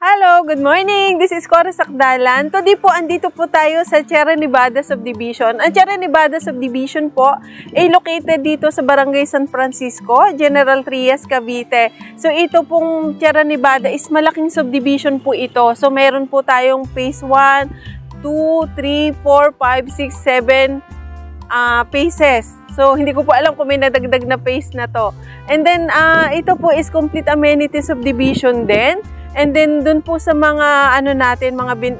Hello, good morning! This is Cora Sakdalan. Today po, andito po tayo sa Sierra Nevada Subdivision. Ang Sierra Nevada Subdivision po ay located dito sa Barangay San Francisco, General Trias, Cavite. So ito pong Sierra Nevada is malaking subdivision po ito. So meron po tayong phase 1, 2, 3, 4, 5, 6, 7 phases. So hindi ko po alam kung may nadagdag na phase na to. And then ito po is complete amenity subdivision din. And then dun po sa mga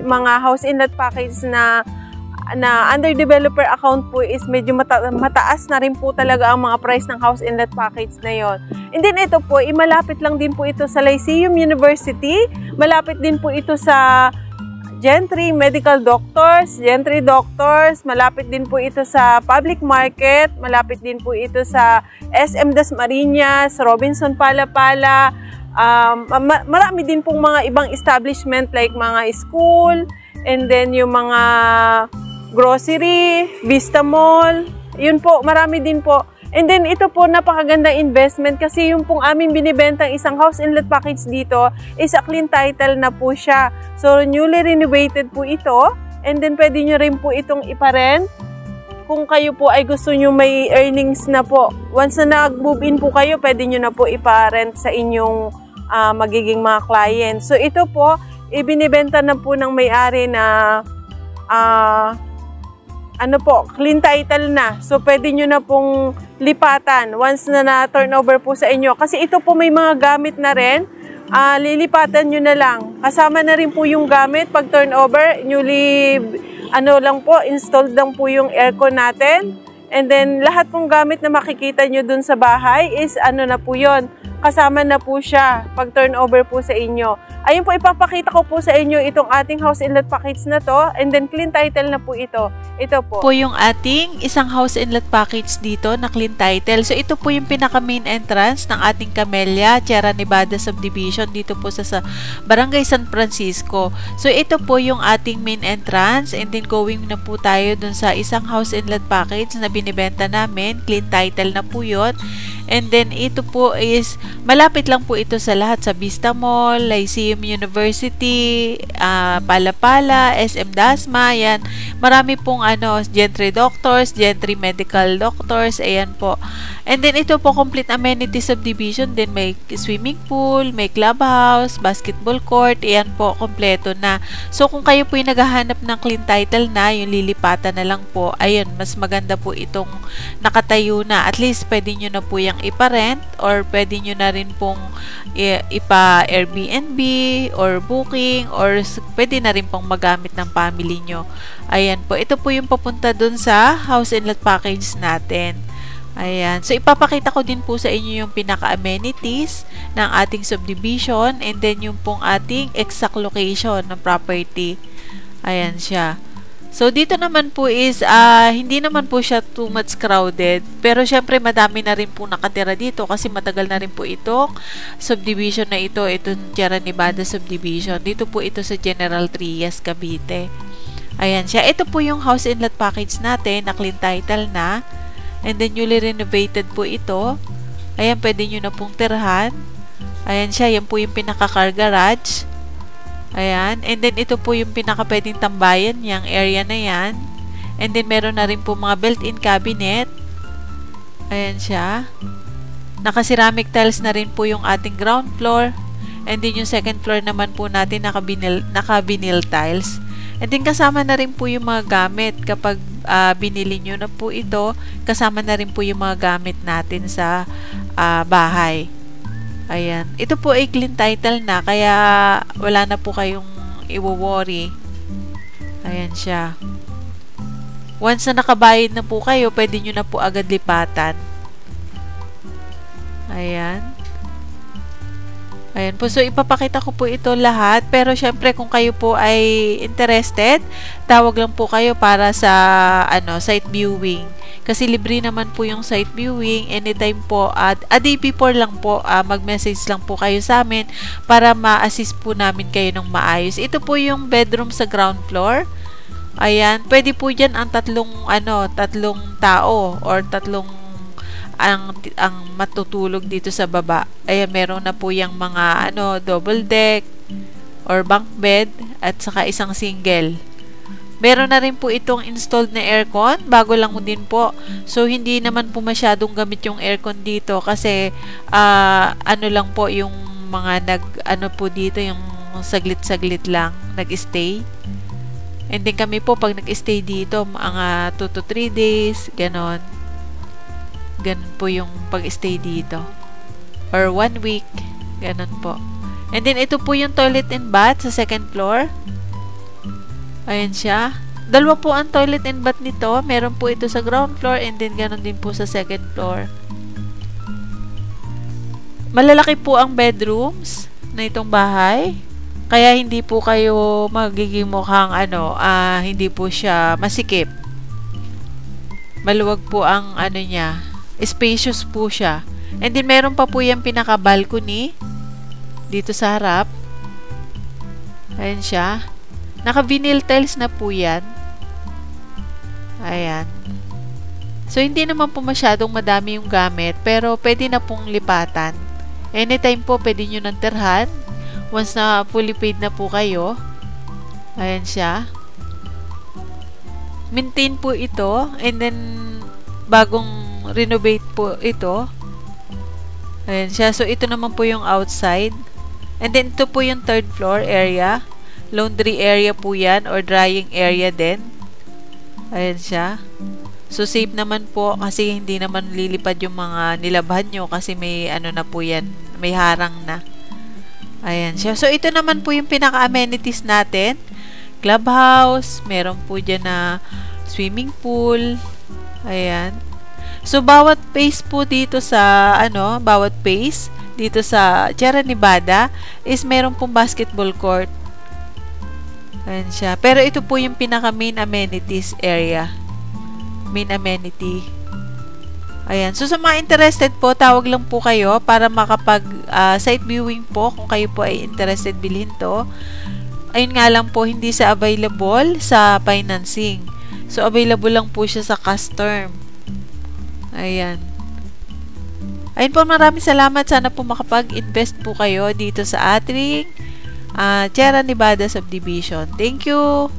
mga house and lot package na under developer account po is medyo mataas na rin po talaga ang mga price ng house and lot package na yon. And then ito po, malapit lang din po ito sa Lyceum University, malapit din po ito sa Gentry Medical Doctors, malapit din po ito sa Public Market, malapit din po ito sa SM Dasmariñas, Robinson Palapala. Marami din pong mga ibang establishment like mga school, and then yung mga grocery, Vista Mall, yun po, marami din po. And then ito po, napakagandang investment kasi yung pong aming binibentang isang house and lot package dito is a clean title na po siya. So newly renovated po ito, and then pwede nyo rin po itong iparent kung kayo po ay gusto nyo may earnings na po. Once na nag-move in po kayo, pwede nyo na po iparent sa inyong magiging mga clients. So ito po, ibinibenta na po ng may-ari na clean title na. So pwede nyo na pong lipatan once na na-turnover po sa inyo. Kasi ito po may mga gamit na rin. Lilipatan nyo na lang. Kasama na rin po yung gamit pag turnover. Newly installed lang po yung aircon natin. And then lahat pong gamit na makikita nyo dun sa bahay is na po yun. Kasama na po siya pag turnover po sa inyo. Ayun po, ipapakita ko po sa inyo itong ating house and lot package na to, and then clean title na po ito. Ito po. Po yung ating isang house and lot package dito na clean title. So ito po yung pinaka main entrance ng ating Camellia, Sierra Nevada Subdivision dito po sa Barangay San Francisco. So ito po yung ating main entrance, and then going na po tayo dun sa isang house and lot package na binibenta namin. Clean title na po yun. And then ito po is malapit lang po ito sa lahat, sa Vista Mall, Lyceum University, Palapala, SM Dasma, yan. Marami pong Gentry Doctors, Gentry Medical Doctors, ayan po. And then ito po complete amenity subdivision din, may swimming pool, may clubhouse, basketball court, ayan po, kompleto na. So kung kayo po yung naghahanap ng clean title na, yung lilipatan na lang po, ayun, mas maganda po itong nakatayo na. At least pwede nyo na po yung ipa-rent, or pwede nyo na rin pong ipa-Airbnb or booking, or pwede na rin pong magamit ng family nyo. Ayan po, ito po yung papunta dun sa house and lot package natin. Ayan, so ipapakita ko din po sa inyo yung pinaka-amenities ng ating subdivision, and then yung pong ating exact location ng property. Ayan siya. So dito naman po is hindi naman po siya too much crowded, pero syempre madami na rin po nakatira dito kasi matagal na rin po itong subdivision na ito, itong Sierra Nevada Subdivision. Dito po ito sa General Trias, Cavite. Ayan siya. Ito po yung house and lot package natin na clean title na, and then newly renovated po ito. Ayan, pwede nyo na pong tirhan. Ayan siya. Yan po yung pinaka-car garage. Ayan. And then, ito po yung pinaka-pwedeng tambayan, yung area na yan. And then, meron na rin po mga built-in cabinet. Ayan siya. Naka-ceramic tiles na rin po yung ating ground floor. And then, yung second floor naman po natin, naka-vinyl tiles. And then, kasama na rin po yung mga gamit. Kapag binili nyo na po ito, kasama na rin po yung mga gamit natin sa bahay. Ayan. Ito po ay clean title na, kaya wala na po kayong i-worry. Ayan siya. Once na nakabayad na po kayo, pwede nyo na po agad lipatan. Ayan. Ayan po. So, ipapakita ko po ito lahat. Pero, syempre, kung kayo po ay interested, tawag lang po kayo para sa site viewing. Kasi libre naman po yung site viewing. Anytime po, a day before lang po, mag-message lang po kayo sa amin para ma-assist po namin kayo ng maayos. Ito po yung bedroom sa ground floor. Ayan. Pwede po dyan ang tatlong tao or tatlong ang matutulog dito sa baba. Ayan, meron na po yung mga double deck or bunk bed at saka isang single. Meron na rin po itong installed na aircon, bago lang din po. So, hindi naman po masyadong gamit yung aircon dito kasi ano lang po yung mga ano po dito, yung saglit-saglit lang, nag-stay. And then kami po, pag nag-stay dito, mga 2 to 3 days, ganon. Ganon po yung pag-stay dito. Or 1 week, ganon po. And then, ito po yung toilet and bath sa second floor. Ayan siya. Dalawa po ang toilet and bath nito. Meron po ito sa ground floor and then ganon din po sa second floor. Malalaki po ang bedrooms na itong bahay. Kaya hindi po kayo magiging mukhang hindi po siya masikip. Maluwag po ang niya. Spacious po siya. And then meron pa po yung pinaka-balcony dito sa harap. Ayan siya. Naka-vinyl tiles na po yan. Ayan. So, hindi naman po masyadong madami yung gamit, pero pwede na pong lipatan. Anytime po, pwede nyo nang tirhan. Once na fully paid na po kayo. Ayan siya. Maintain po ito. And then, bagong renovate po ito. Ayan siya. So, ito naman po yung outside. And then, ito po yung third floor area. Laundry area po yan or drying area din. Ayan siya. So, safe naman po kasi hindi naman lilipad yung mga nilabhan nyo kasi may na po yan. May harang na. Ayan siya. So, ito naman po yung pinaka-amenities natin. Clubhouse. Meron po dyan na swimming pool. Ayan. So, bawat phase po dito sa, bawat phase dito sa Sierra Nevada is meron pong basketball court. Ayan siya. Pero ito po yung pinaka main amenities area. Main amenity. Ayan. So, sa mga interested po, tawag lang po kayo para makapag site viewing po kung kayo po ay interested bilhin to. Ayun nga lang po, hindi sa available sa financing. So, available lang po siya sa cash term. Ayan. Ayun po, maraming salamat. Sana po makapag-invest po kayo dito sa ating Sierra Nevada Subdivision. Thank you!